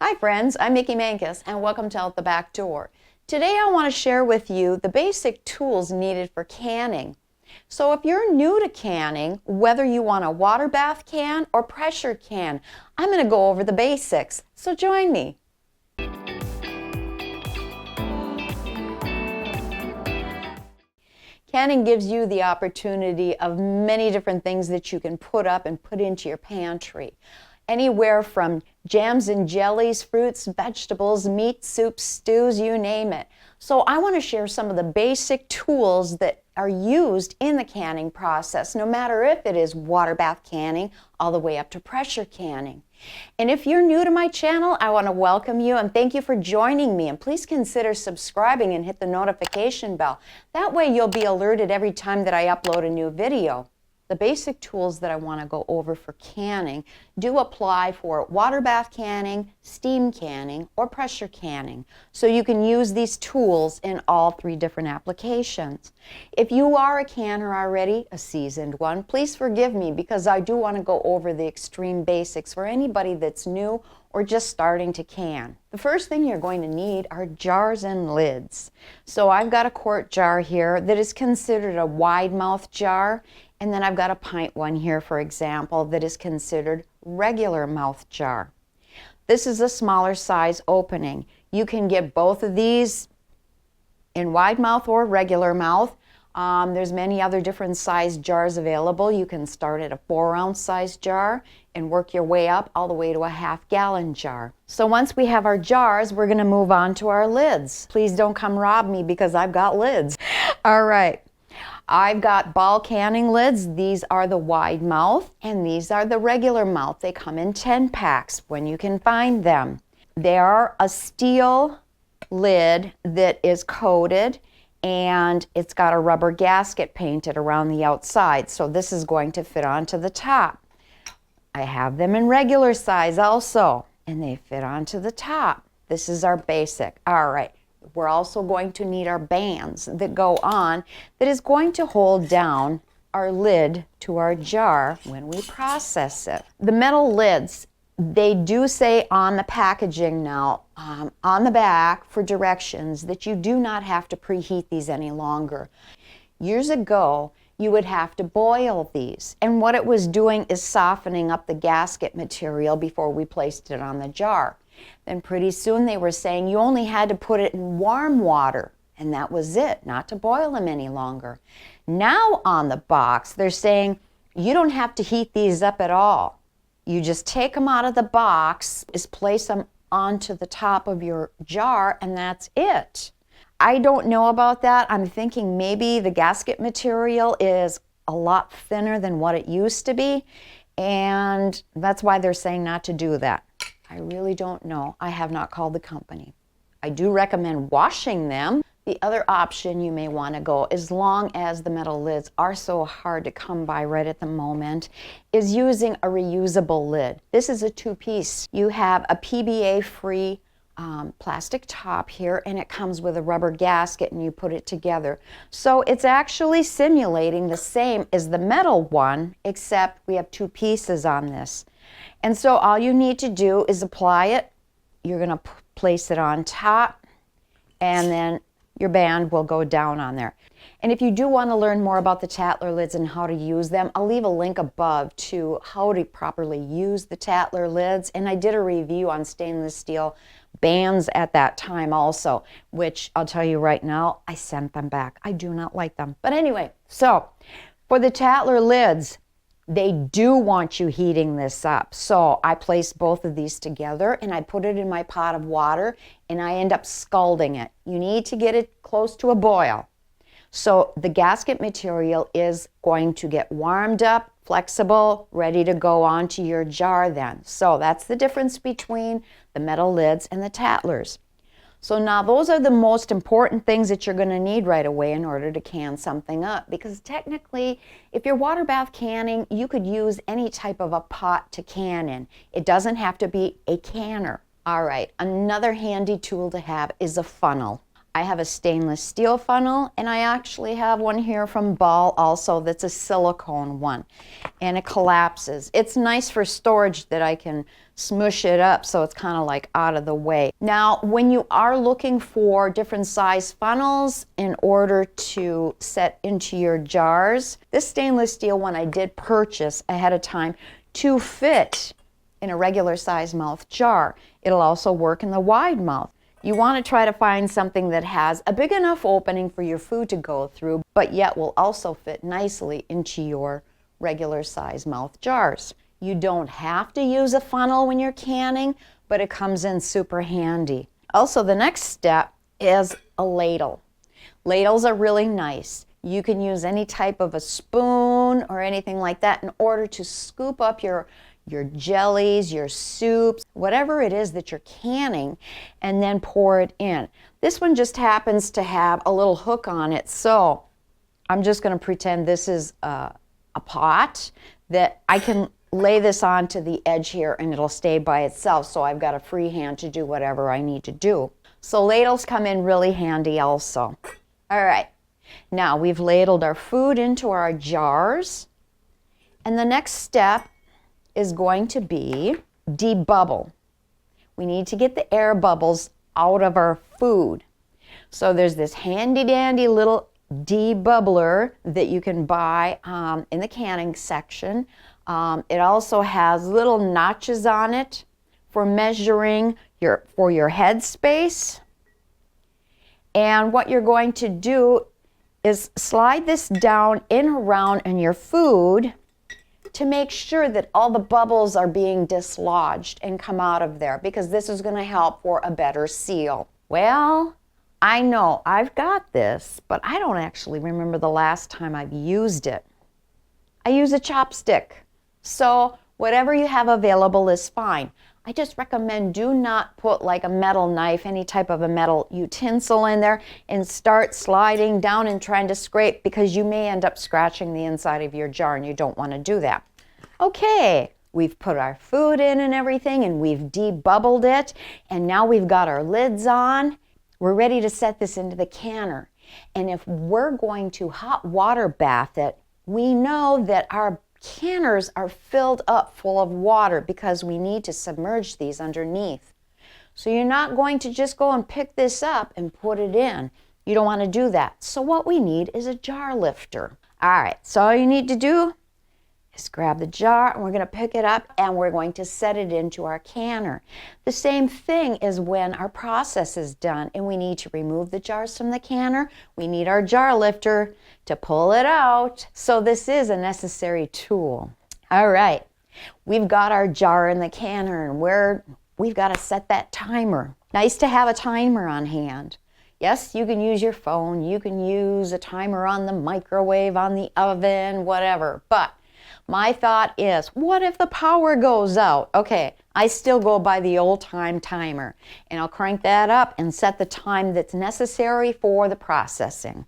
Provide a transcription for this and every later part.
Hi friends, I'm Mickey Mankus and welcome to Out the Back Door. Today I want to share with you the basic tools needed for canning. So if you're new to canning, whether you want a water bath can or pressure can, I'm going to go over the basics. So join me. Canning gives you the opportunity of many different things that you can put up and put into your pantry. Anywhere from jams and jellies, fruits, vegetables, meat, soups, stews, you name it. So I want to share some of the basic tools that are used in the canning process, no matter if it is water bath canning all the way up to pressure canning. And if you're new to my channel, I want to welcome you and thank you for joining me. And please consider subscribing and hit the notification bell. That way you'll be alerted every time that I upload a new video. The basic tools that I want to go over for canning do apply for water bath canning, steam canning, or pressure canning. So you can use these tools in all three different applications. If you are a canner already, a seasoned one, please forgive me because I do want to go over the extreme basics for anybody that's new or just starting to can. The first thing you're going to need are jars and lids. So I've got a quart jar here that is considered a wide mouth jar. And then I've got a pint one here, for example, that is considered regular mouth jar. This is a smaller size opening. You can get both of these in wide mouth or regular mouth. There's many other different size jars available. You can start at a 4-ounce size jar and work your way up all the way to a half-gallon jar. So once we have our jars, we're going to move on to our lids. Please don't come rob me because I've got lids. All right. I've got ball canning lids. These are the wide mouth and these are the regular mouth. They come in 10 packs when you can find them. They are a steel lid that is coated and it's got a rubber gasket painted around the outside. So this is going to fit onto the top. I have them in regular size also and they fit onto the top. This is our basic. All right. We're also going to need our bands that go on that is going to hold down our lid to our jar when we process it. The metal lids, they do say on the packaging now, on the back for directions that you do not have to preheat these any longer. Years ago, you would have to boil these. And what it was doing is softening up the gasket material before we placed it on the jar. Then pretty soon they were saying you only had to put it in warm water, and that was it, not to boil them any longer. Now on the box, they're saying you don't have to heat these up at all. You just take them out of the box, just place them onto the top of your jar, and that's it. I don't know about that. I'm thinking maybe the gasket material is a lot thinner than what it used to be, and that's why they're saying not to do that. I really don't know. I have not called the company. I do recommend washing them. The other option you may want to go, as long as the metal lids are so hard to come by right at the moment, is using a reusable lid. This is a 2-piece. You have a PBA-free plastic top here, and it comes with a rubber gasket, and you put it together. So it's actually simulating the same as the metal one, except we have 2 pieces on this. And so all you need to do is apply it. You're going to place it on top, and then your band will go down on there. And if you do want to learn more about the Tatler lids and how to use them, I'll leave a link above to how to properly use the Tatler lids. And I did a review on stainless steel bands at that time also, which I'll tell you right now, I sent them back. I do not like them. But anyway, so for the Tatler lids, they do want you heating this up. So I place both of these together and I put it in my pot of water and I end up scalding it. You need to get it close to a boil. So the gasket material is going to get warmed up, flexible, ready to go onto your jar then. So that's the difference between the metal lids and the Tatlers. So now those are the most important things that you're going to need right away in order to can something up. Because technically, if you're water bath canning, you could use any type of a pot to can in. It doesn't have to be a canner. All right, another handy tool to have is a funnel. I have a stainless steel funnel, and I actually have one here from Ball also that's a silicone one, and it collapses. It's nice for storage that I can smush it up so it's kind of like out of the way. Now, when you are looking for different size funnels in order to set into your jars, this stainless steel one I did purchase ahead of time to fit in a regular size mouth jar. It'll also work in the wide mouth. You want to try to find something that has a big enough opening for your food to go through, but yet will also fit nicely into your regular size mouth jars. You don't have to use a funnel when you're canning, but it comes in super handy. Also, the next step is a ladle. Ladles are really nice. You can use any type of a spoon or anything like that in order to scoop up your jellies, your soups, whatever it is that you're canning, and then pour it in. This one just happens to have a little hook on it, so I'm just going to pretend this is a pot that I can lay this onto the edge here and it'll stay by itself, so I've got a free hand to do whatever I need to do. So ladles come in really handy also. All right, now we've ladled our food into our jars, and the next step is going to be debubble. We need to get the air bubbles out of our food. So there's this handy dandy little debubbler that you can buy in the canning section. It also has little notches on it for measuring your head space. And what you're going to do is slide this down in around in your food to make sure that all the bubbles are being dislodged and come out of there, because this is going to help for a better seal. Well, I know I've got this, but I don't actually remember the last time I've used it. I use a chopstick, so whatever you have available is fine. I just recommend do not put like a metal knife, any type of a metal utensil in there and start sliding down and trying to scrape, because you may end up scratching the inside of your jar and you don't want to do that. Okay, we've put our food in and everything and we've debubbled it, and now we've got our lids on. We're ready to set this into the canner. And if we're going to hot water bath it, we know that our canners are filled up full of water because we need to submerge these underneath. So you're not going to just go and pick this up and put it in. You don't want to do that. So what we need is a jar lifter. All right, so all you need to do is grab the jar, and we're going to pick it up and we're going to set it into our canner. The same thing is when our process is done and we need to remove the jars from the canner. We need our jar lifter to pull it out. So this is a necessary tool. All right, we've got our jar in the canner and we've got to set that timer. Nice to have a timer on hand. Yes, you can use your phone, you can use a timer on the microwave, on the oven, whatever, but my thought is, what if the power goes out? Okay, I still go by the old-time timer, and I'll crank that up and set the time that's necessary for the processing.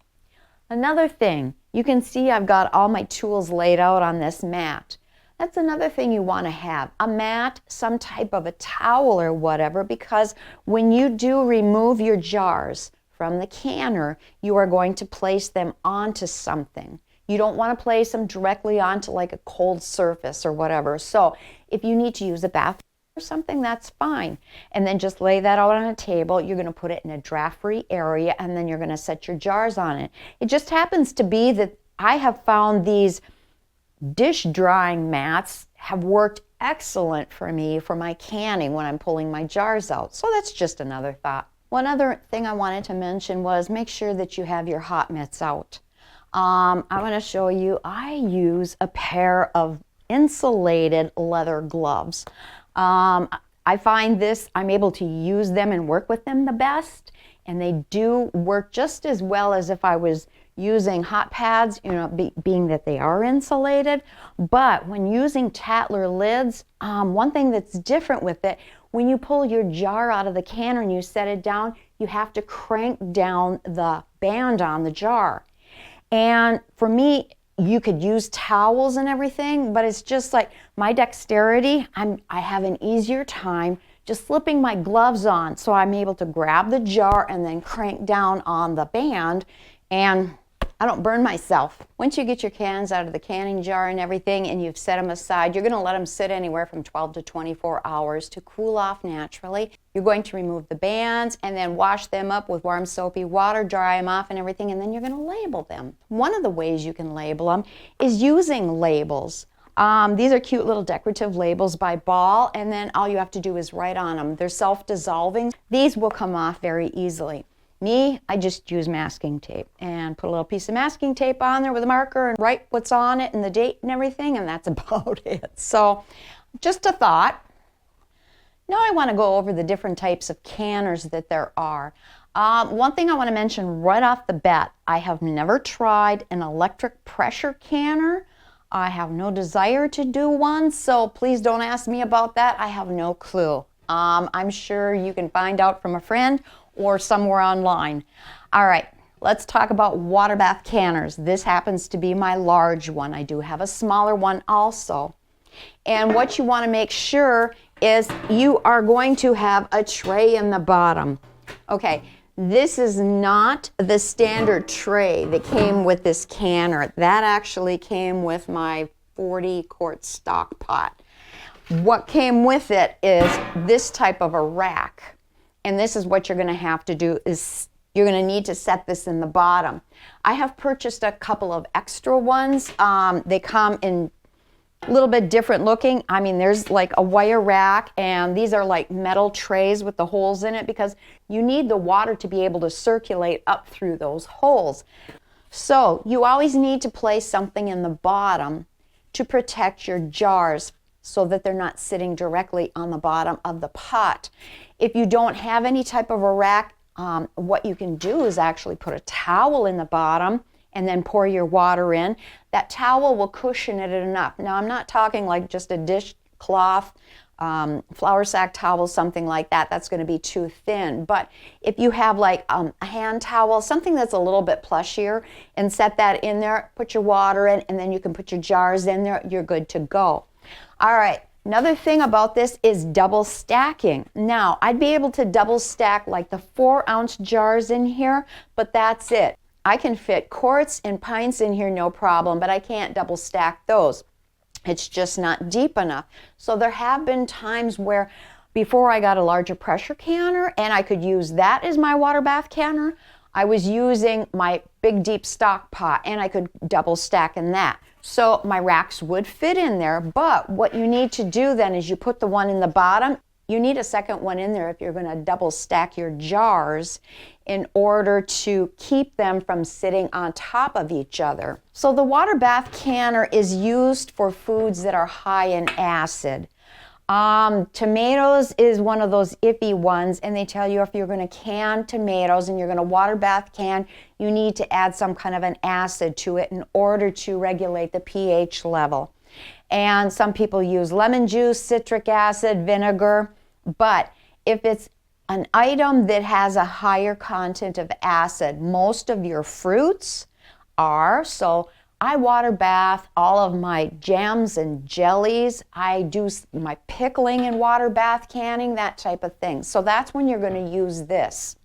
Another thing, you can see I've got all my tools laid out on this mat. That's another thing you want to have, a mat, some type of a towel or whatever, because when you do remove your jars from the canner, you are going to place them onto something. You don't want to place them directly onto like a cold surface or whatever. So if you need to use a bath or something, that's fine. And then just lay that out on a table. You're going to put it in a draft-free area, and then you're going to set your jars on it. It just happens to be that I have found these dish drying mats have worked excellent for me for my canning when I'm pulling my jars out. So that's just another thought. One other thing I wanted to mention was make sure that you have your hot mitts out. I'm going to show you, I use a pair of insulated leather gloves. I find this, I'm able to use them and work with them the best, and they do work just as well as if I was using hot pads, being that they are insulated. But when using Tatler lids, one thing that's different with it, when you pull your jar out of the canner and you set it down, you have to crank down the band on the jar. And for me, you could use towels and everything, but it's just like my dexterity, I have an easier time just slipping my gloves on, so I'm able to grab the jar and then crank down on the band, and I don't burn myself. Once you get your cans out of the canning jar and everything and you've set them aside, you're going to let them sit anywhere from 12 to 24 hours to cool off naturally. You're going to remove the bands and then wash them up with warm soapy water, dry them off and everything, and then you're going to label them. One of the ways you can label them is using labels. These are cute little decorative labels by Ball, and then all you have to do is write on them. They're self-dissolving. These will come off very easily. Me, I just use masking tape and put a little piece of masking tape on there with a marker and write what's on it and the date and everything, and that's about it. So just a thought. Now I want to go over the different types of canners that there are. One thing I want to mention right off the bat, I have never tried an electric pressure canner. I have no desire to do one, so please don't ask me about that. I have no clue. I'm sure you can find out from a friend or somewhere online. All right, let's talk about water bath canners. This happens to be my large one. I do have a smaller one also. And what you want to make sure is you are going to have a tray in the bottom. Okay, this is not the standard tray that came with this canner. That actually came with my 40-quart stock pot. What came with it is this type of a rack. And this is what you're going to have to do is you're going to need to set this in the bottom. I have purchased a couple of extra ones. They come in a little bit different looking. I mean, there's like a wire rack, and these are like metal trays with the holes in it because you need the water to be able to circulate up through those holes. So you always need to place something in the bottom to protect your jars so that they're not sitting directly on the bottom of the pot. If you don't have any type of a rack, what you can do is actually put a towel in the bottom and then pour your water in. That towel will cushion it enough. Now, I'm not talking like just a dishcloth, flour sack towel, something like that. That's going to be too thin. But if you have like a hand towel, something that's a little bit plushier, and set that in there, put your water in, and then you can put your jars in there, you're good to go. All right, another thing about this is double stacking. Now, I'd be able to double stack like the 4-ounce jars in here, but that's it. I can fit quarts and pints in here no problem, but I can't double stack those. It's just not deep enough. So there have been times where before I got a larger pressure canner and I could use that as my water bath canner, I was using my big deep stock pot and I could double stack in that. So my racks would fit in there, but what you need to do then is you put the one in the bottom. You need a second one in there if you're going to double stack your jars in order to keep them from sitting on top of each other. So the water bath canner is used for foods that are high in acid. Tomatoes is one of those iffy ones, and they tell you if you're going to can tomatoes and you're going to water bath can, you need to add some kind of an acid to it in order to regulate the pH level. And some people use lemon juice, citric acid, vinegar, but if it's an item that has a higher content of acid, most of your fruits are, so I water bath all of my jams and jellies. I do my pickling and water bath canning, that type of thing. So that's when you're going to use this.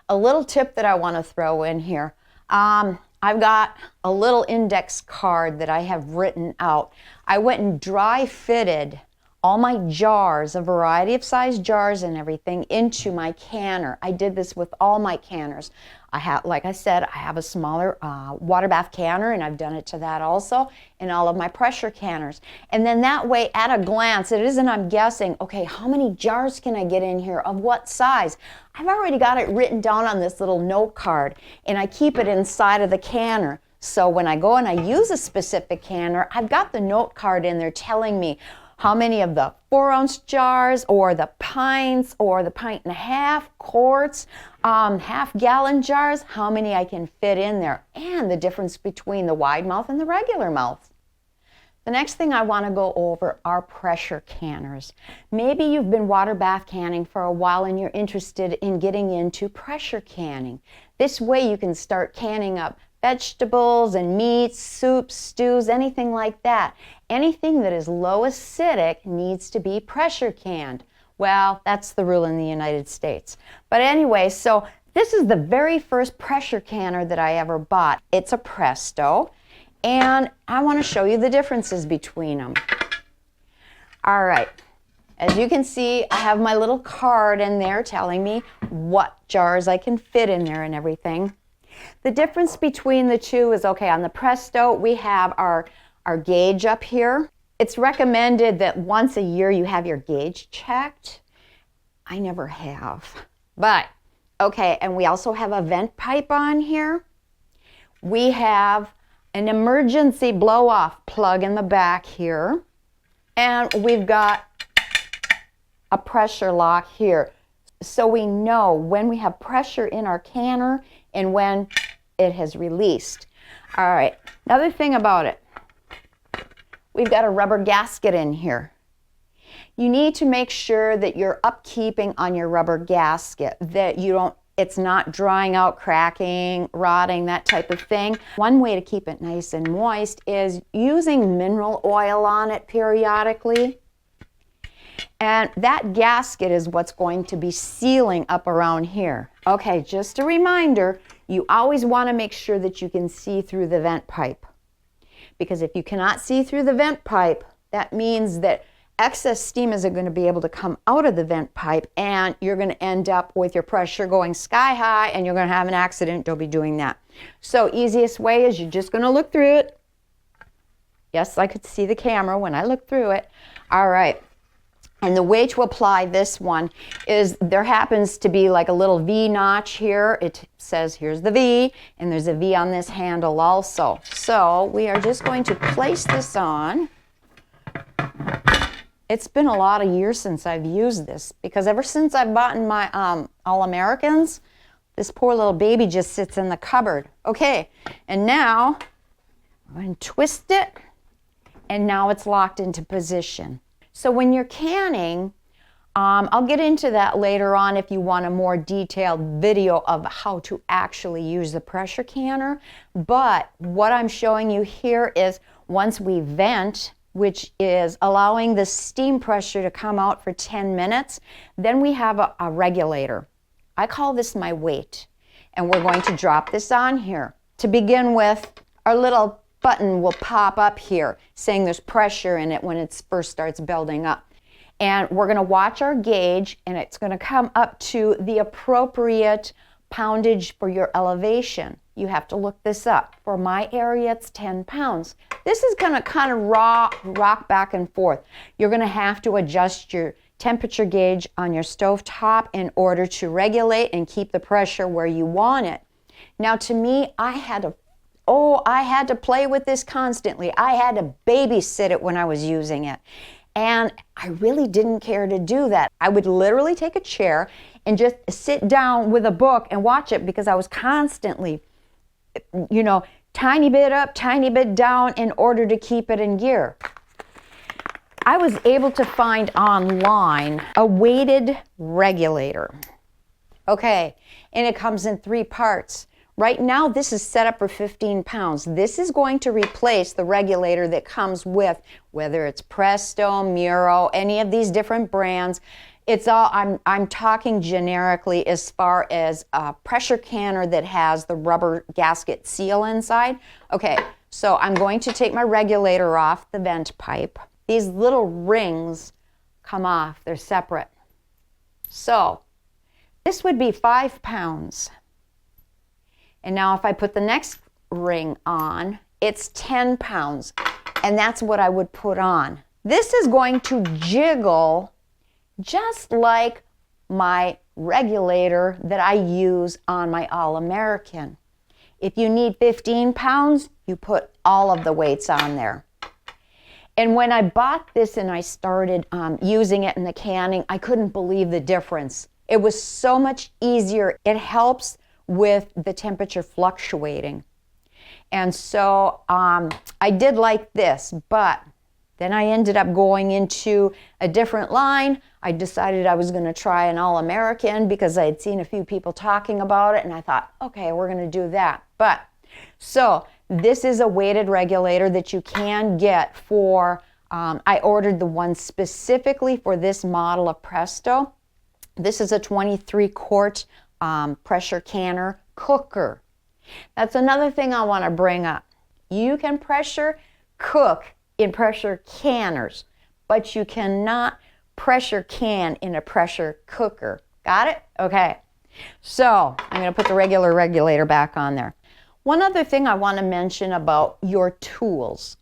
A little tip that I want to throw in here. I've got a little index card that I have written out. I went and dry fitted all my jars, a variety of size jars and everything, into my canner. I did this with all my canners. I have, like I said, I have a smaller water bath canner, and I've done it to that also, in all of my pressure canners. And then that way, at a glance, it isn't I'm guessing, okay, how many jars can I get in here, of what size? I've already got it written down on this little note card, and I keep it inside of the canner. So when I go and I use a specific canner, I've got the note card in there telling me how many of the 4-ounce jars or the pints or the pint and a half, quarts, half-gallon jars, how many I can fit in there, and the difference between the wide mouth and the regular mouth. The next thing I want to go over are pressure canners. Maybe you've been water bath canning for a while and you're interested in getting into pressure canning. This way you can start canning up vegetables and meats, soups, stews, anything like that. Anything that is low acidic needs to be pressure canned. Well, that's the rule in the United States. But anyway, so This is the very first pressure canner that I ever bought. It's a Presto, and I want to show you the differences between them. All right, as you can see, I have my little card in there telling me what jars I can fit in there and everything. The difference between the two is, okay, on the Presto, we have our gauge up here. It's recommended that once a year you have your gauge checked. I never have, but okay, and we also have a vent pipe on here. We have an emergency blow-off plug in the back here, and we've got a pressure lock here. So we know when we have pressure in our canner and when it has released. All right, another thing about it, we've got a rubber gasket in here. You need to make sure that you're upkeeping on your rubber gasket, that it's not drying out, cracking, rotting, that type of thing. One way to keep it nice and moist is using mineral oil on it periodically. And that gasket is what's going to be sealing up around here. Okay, just a reminder, you always want to make sure that you can see through the vent pipe. Because if you cannot see through the vent pipe, that means that excess steam isn't going to be able to come out of the vent pipe, and you're going to end up with your pressure going sky high, and you're going to have an accident. Don't be doing that. So easiest way is you're just going to look through it. Yes, I could see the camera when I looked through it. All right. And the way to apply this one is there happens to be like a little V notch here. It says here's the V, and there's a V on this handle also. So we are just going to place this on. It's been a lot of years since I've used this, because ever since I've bought my AllAmericans, this poor little baby just sits in the cupboard. Okay, and now I'm going to twist it, and now it's locked into position. So when you're canning, I'll get into that later on if you want a more detailed video of how to actually use the pressure canner. But what I'm showing you here is once we vent, which is allowing the steam pressure to come out for 10 minutes. Then we have a regulator. I call this my weight, and we're going to drop this on here. To begin with, our little button will pop up here saying there's pressure in it when it first starts building up. And we're going to watch our gauge, and it's going to come up to the appropriate poundage for your elevation. You have to look this up. For my area, it's 10 pounds. This is going to kind of rock back and forth. You're going to have to adjust your temperature gauge on your stove top in order to regulate and keep the pressure where you want it. Now, to me, I had to play with this constantly. I had to babysit it when I was using it. And I really didn't care to do that. I would literally take a chair and just sit down with a book and watch it, because I was constantly, tiny bit up, tiny bit down in order to keep it in gear. I was able to find online a weighted regulator. Okay, and it comes in 3 parts. Right now, this is set up for 15 pounds. This is going to replace the regulator that comes with, whether it's Presto, Muro, any of these different brands. It's all, I'm talking generically as far as a pressure canner that has the rubber gasket seal inside. Okay, so I'm going to take my regulator off the vent pipe. These little rings come off, they're separate. So this would be 5 pounds. And now if I put the next ring on, it's 10 pounds. And that's what I would put on. This is going to jiggle just like my regulator that I use on my AllAmerican. If you need 15 pounds, you put all of the weights on there. And when I bought this and I started using it in the canning, I couldn't believe the difference. It was so much easier. It helps with the temperature fluctuating. And so I did like this, but then I ended up going into a different line. I decided I was going to try an AllAmerican because I had seen a few people talking about it, and I thought, okay, we're going to do that. But so this is a weighted regulator that you can get for, I ordered the one specifically for this model of Presto. This is a 23 quart pressure canner cooker. That's another thing I want to bring up. You can pressure cook in pressure canners, but you cannot pressure can in a pressure cooker. Got it? Okay. So I'm going to put the regular regulator back on there. One other thing I want to mention about your tools.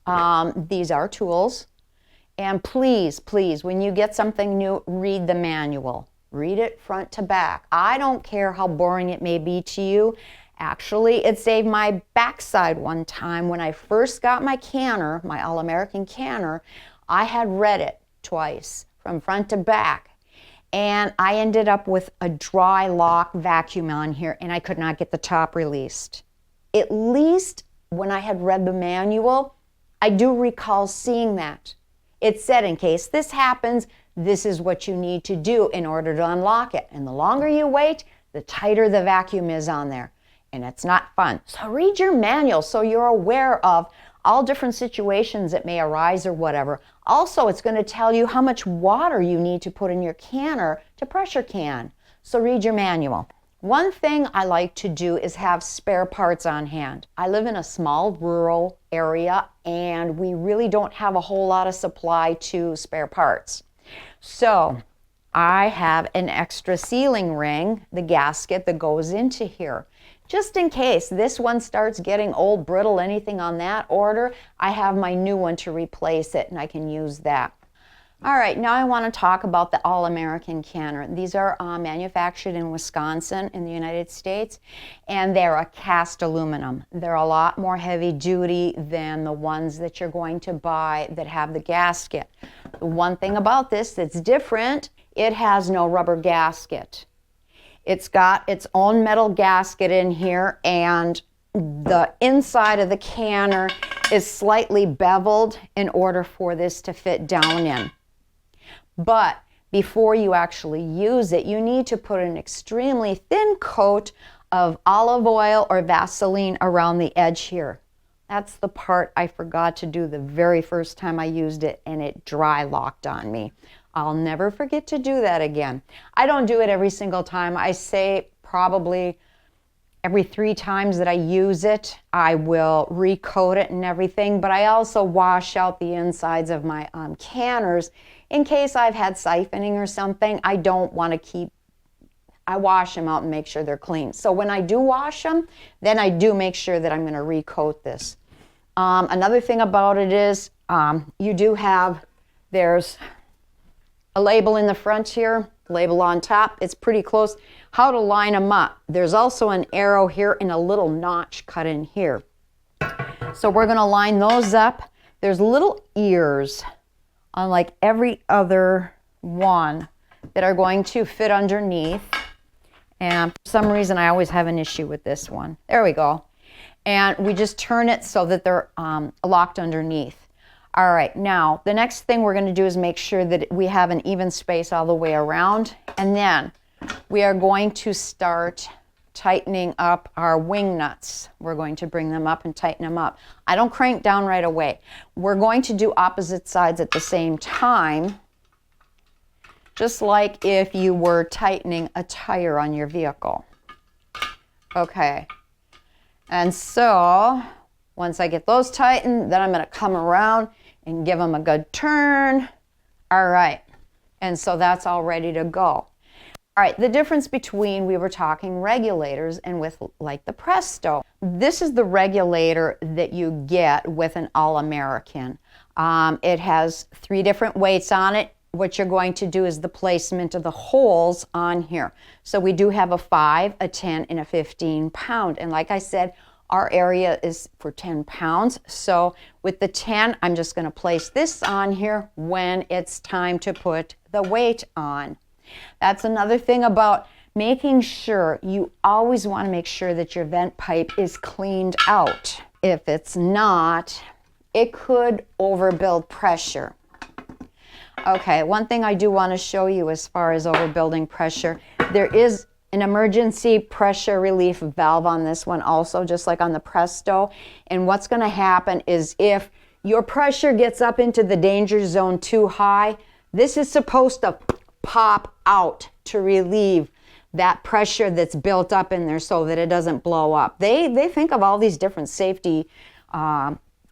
These are tools. And please, please, when you get something new, read the manual. Read it front to back. I don't care how boring it may be to you. Actually, it saved my backside one time when I first got my canner, my AllAmerican Canner. I had read it twice from front to back, and I ended up with a dry lock vacuum on here, and I could not get the top released. At least when I had read the manual, I do recall seeing that. It said, in case this happens, this is what you need to do in order to unlock it. And the longer you wait, the tighter the vacuum is on there. And it's not fun. So read your manual so you're aware of all different situations that may arise or whatever. Also, it's going to tell you how much water you need to put in your canner to pressure can. So read your manual. One thing I like to do is have spare parts on hand. I live in a small rural area and we really don't have a whole lot of supply to spare parts. So I have an extra sealing ring, the gasket that goes into here. Just in case this one starts getting old, brittle, anything on that order, I have my new one to replace it and I can use that. All right, now I want to talk about the AllAmerican Canner. These are manufactured in Wisconsin in the United States, and they're a cast aluminum. They're a lot more heavy duty than the ones that you're going to buy that have the gasket. The one thing about this that's different, it has no rubber gasket. It's got its own metal gasket in here, and the inside of the canner is slightly beveled in order for this to fit down in. But before you actually use it, you need to put an extremely thin coat of olive oil or Vaseline around the edge here. That's the part I forgot to do the very first time I used it, and it dry locked on me. I'll never forget to do that again. I don't do it every single time. I say probably every 3 times that I use it, I will recoat it and everything, but I also wash out the insides of my canners in case I've had siphoning or something. I don't want to keep, I wash them out and make sure they're clean. So when I do wash them, then I do make sure that I'm going to recoat this. Another thing about it is you do have, there's a label in the front here, label on top. It's pretty close. How to line them up. There's also an arrow here and a little notch cut in here. So we're going to line those up. There's little ears on like every other one that are going to fit underneath. And for some reason I always have an issue with this one. There we go. And we just turn it so that they're locked underneath. All right, now the next thing we're going to do is make sure that we have an even space all the way around, and then we are going to start tightening up our wing nuts. We're going to bring them up and tighten them up. I don't crank down right away. We're going to do opposite sides at the same time, just like if you were tightening a tire on your vehicle. Okay, and so once I get those tightened, then I'm going to come around and give them a good turn. All right, and so that's all ready to go. All right, the difference between, we were talking regulators and with like the Presto. This is the regulator that you get with an AllAmerican. It has 3 different weights on it. What you're going to do is the placement of the holes on here. So we do have a 5, a 10, and a 15 pound. And like I said, our area is for 10 pounds. So with the 10, I'm just going to place this on here when it's time to put the weight on. That's another thing about making sure, you always want to make sure that your vent pipe is cleaned out. If it's not, it could overbuild pressure. Okay, one thing I do want to show you as far as overbuilding pressure, there is an emergency pressure relief valve on this one also, just like on the Presto. And what's going to happen is if your pressure gets up into the danger zone too high, this is supposed to pop out to relieve that pressure that's built up in there so that it doesn't blow up. They think of all these different safety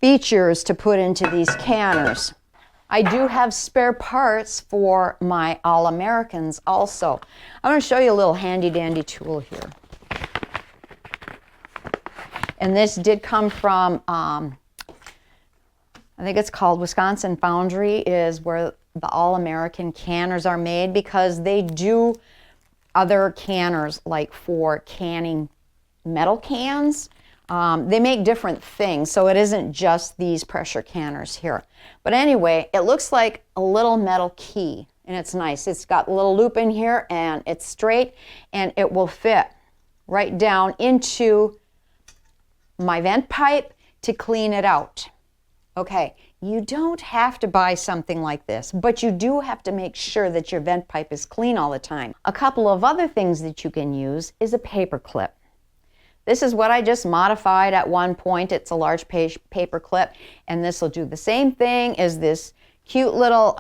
features to put into these canners. I do have spare parts for my All-Americans also. I'm going to show you a little handy dandy tool here. And this did come from, I think it's called Wisconsin Foundry, is where the All-American Canners are made, because they do other canners like for canning metal cans. They make different things, so it isn't just these pressure canners here. But anyway, it looks like a little metal key, and it's nice. It's got a little loop in here, and it's straight, and it will fit right down into my vent pipe to clean it out. Okay, you don't have to buy something like this, but you do have to make sure that your vent pipe is clean all the time. A couple of other things that you can use is a paper clip. This is what I just modified at one point. It's a large paper clip, and this will do the same thing as this cute little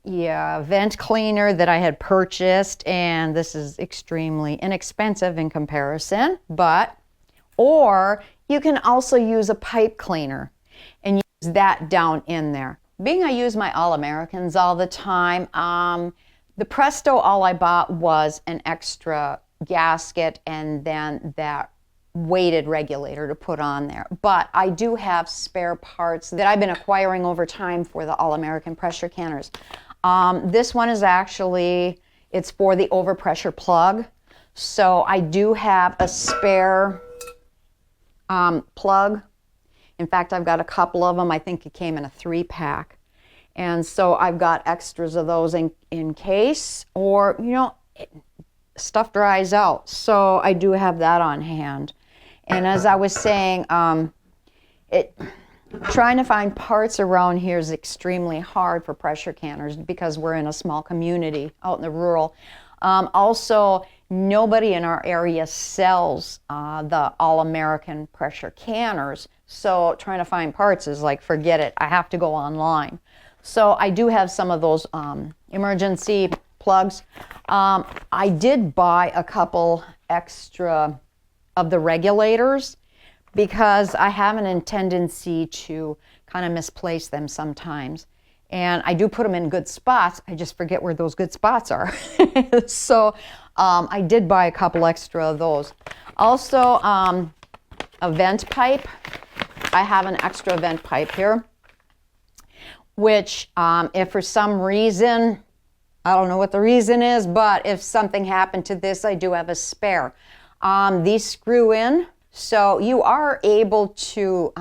vent cleaner that I had purchased, and this is extremely inexpensive in comparison, or you can also use a pipe cleaner and use that down in there. Being I use my All-Americans all the time, the Presto, all I bought was an extra gasket and then that weighted regulator to put on there. But I do have spare parts that I've been acquiring over time for the All-American pressure canners. This one is actually, it's for the overpressure plug. So I do have a spare plug. In fact, I've got a couple of them. I think it came in a 3-pack. And so I've got extras of those in case, or, you know, stuff dries out. So I do have that on hand. And as I was saying, trying to find parts around here is extremely hard for pressure canners because we're in a small community out in the rural. Also, nobody in our area sells the All-American pressure canners, so trying to find parts is like, forget it, I have to go online. So I do have some of those emergency plugs. I did buy a couple extra of the regulators because I have a tendency to kind of misplace them sometimes. And I do put them in good spots, I just forget where those good spots are. So I did buy a couple extra of those. Also, a vent pipe. I have an extra vent pipe here, which if for some reason, I don't know what the reason is, but if something happened to this, I do have a spare. These screw in, so you are able to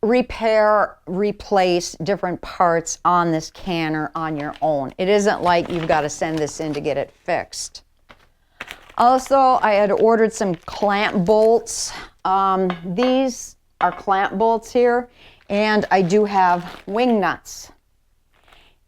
repair, replace different parts on this canner on your own. It isn't like you've got to send this in to get it fixed. Also, I had ordered some clamp bolts. These are clamp bolts here, and I do have wing nuts.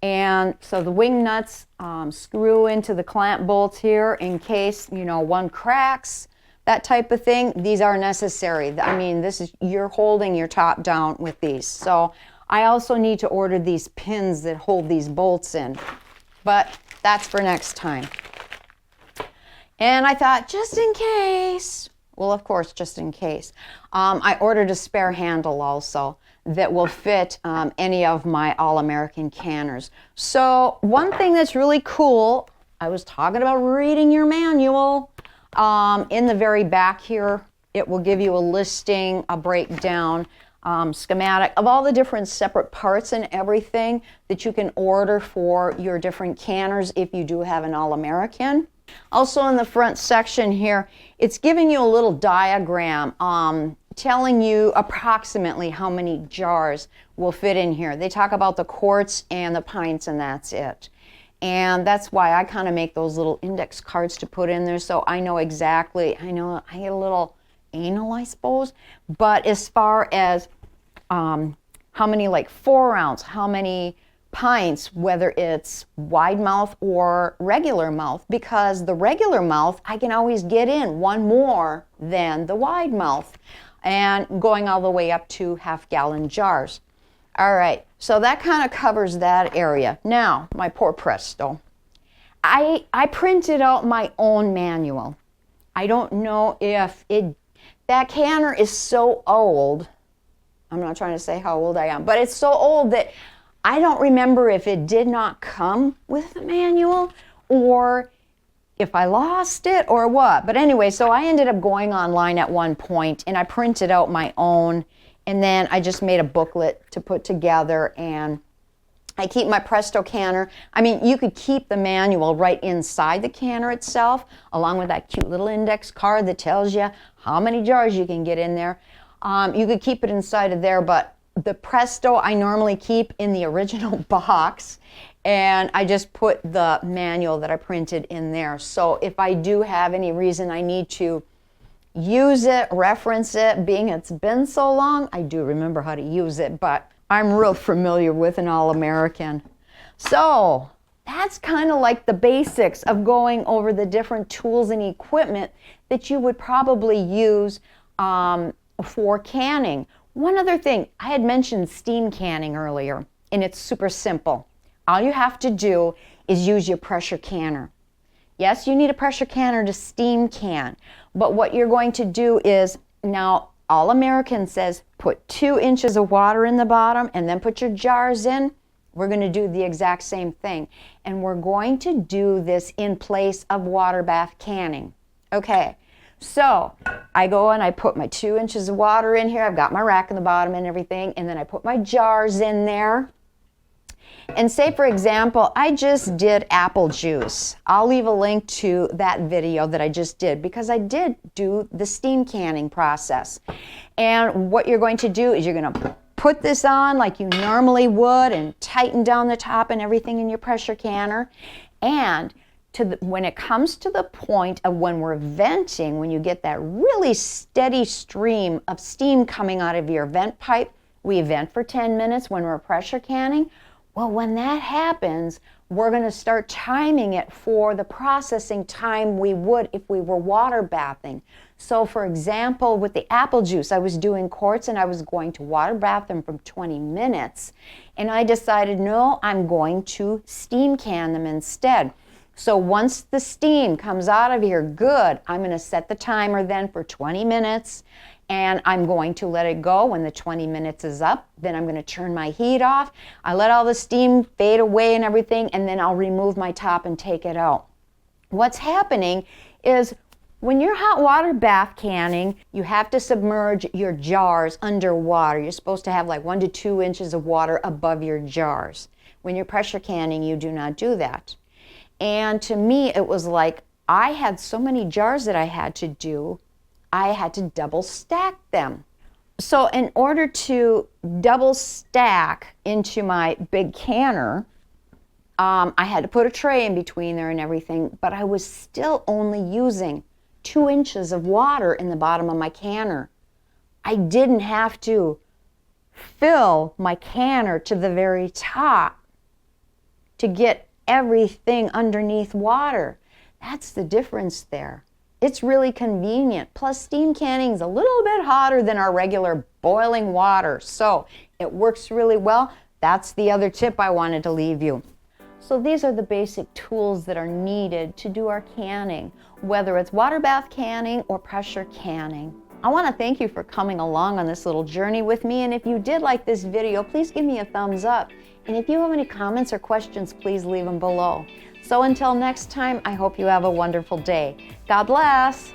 And so the wing nuts screw into the clamp bolts here in case, you know, one cracks, that type of thing. These are necessary. I mean, this is, you're holding your top down with these. So I also need to order these pins that hold these bolts in, but that's for next time. And I thought, just in case, well, of course, just in case, I ordered a spare handle also that will fit any of my All-American canners. So one thing that's really cool, I was talking about reading your manual. In the very back here, it will give you a listing, a breakdown, schematic of all the different separate parts and everything that you can order for your different canners if you do have an All-American. Also in the front section here, it's giving you a little diagram telling you approximately how many jars will fit in here. They talk about the quarts and the pints, and that's it. And that's why I kind of make those little index cards to put in there so I know exactly. I know I get a little anal, I suppose, but as far as how many, like 4 ounce, how many pints, whether it's wide mouth or regular mouth, because the regular mouth I can always get in one more than the wide mouth, and going all the way up to half-gallon jars. All right, so that kind of covers that area. Now, my poor Presto. I printed out my own manual. I don't know if that canner is so old. I'm not trying to say how old I am, but it's so old that I don't remember if it did not come with the manual or if I lost it or what. But anyway, so I ended up going online at one point and I printed out my own, and then I just made a booklet to put together, and I keep my Presto canner. I mean, you could keep the manual right inside the canner itself, along with that cute little index card that tells you how many jars you can get in there. You could keep it inside of there, but the Presto I normally keep in the original box, and I just put the manual that I printed in there. So if I do have any reason I need to use it, reference it, being it's been so long, I do remember how to use it, but I'm real familiar with an AllAmerican. So that's kind of like the basics of going over the different tools and equipment that you would probably use for canning. One other thing, I had mentioned steam canning earlier, and it's super simple. All you have to do is use your pressure canner. Yes, you need a pressure canner to steam can, but what you're going to do is, now AllAmerican says put 2 inches of water in the bottom and then put your jars in. We're going to do the exact same thing, and we're going to do this in place of water bath canning. Okay, so I go and I put my 2 inches of water in here. I've got my rack in the bottom and everything, and then I put my jars in there. And say, for example, I just did apple juice. I'll leave a link to that video that I just did because I did do the steam canning process. And what you're going to do is you're going to put this on like you normally would and tighten down the top and everything in your pressure canner. And when it comes to the point of when we're venting, when you get that really steady stream of steam coming out of your vent pipe, we vent for 10 minutes when we're pressure canning. Well, when that happens, we're going to start timing it for the processing time we would if we were water bathing. So for example, with the apple juice, I was doing quarts and I was going to water bath them for 20 minutes. And I decided, no, I'm going to steam can them instead. So once the steam comes out of here, good, I'm going to set the timer then for 20 minutes. And I'm going to let it go when the 20 minutes is up. Then I'm going to turn my heat off. I let all the steam fade away and everything, and then I'll remove my top and take it out. What's happening is when you're hot water bath canning, you have to submerge your jars underwater. You're supposed to have like 1 to 2 inches of water above your jars. When you're pressure canning, you do not do that. And to me, it was like I had so many jars that I had to do, I had to double stack them. So in order to double stack into my big canner, I had to put a tray in between there and everything, but I was still only using 2 inches of water in the bottom of my canner. I didn't have to fill my canner to the very top to get everything underneath water. That's the difference there. It's really convenient. Plus, steam canning is a little bit hotter than our regular boiling water, so it works really well. That's the other tip I wanted to leave you. So these are the basic tools that are needed to do our canning, whether it's water bath canning or pressure canning. I want to thank you for coming along on this little journey with me, and if you did like this video, please give me a thumbs up. And if you have any comments or questions, please leave them below. So until next time, I hope you have a wonderful day. God bless.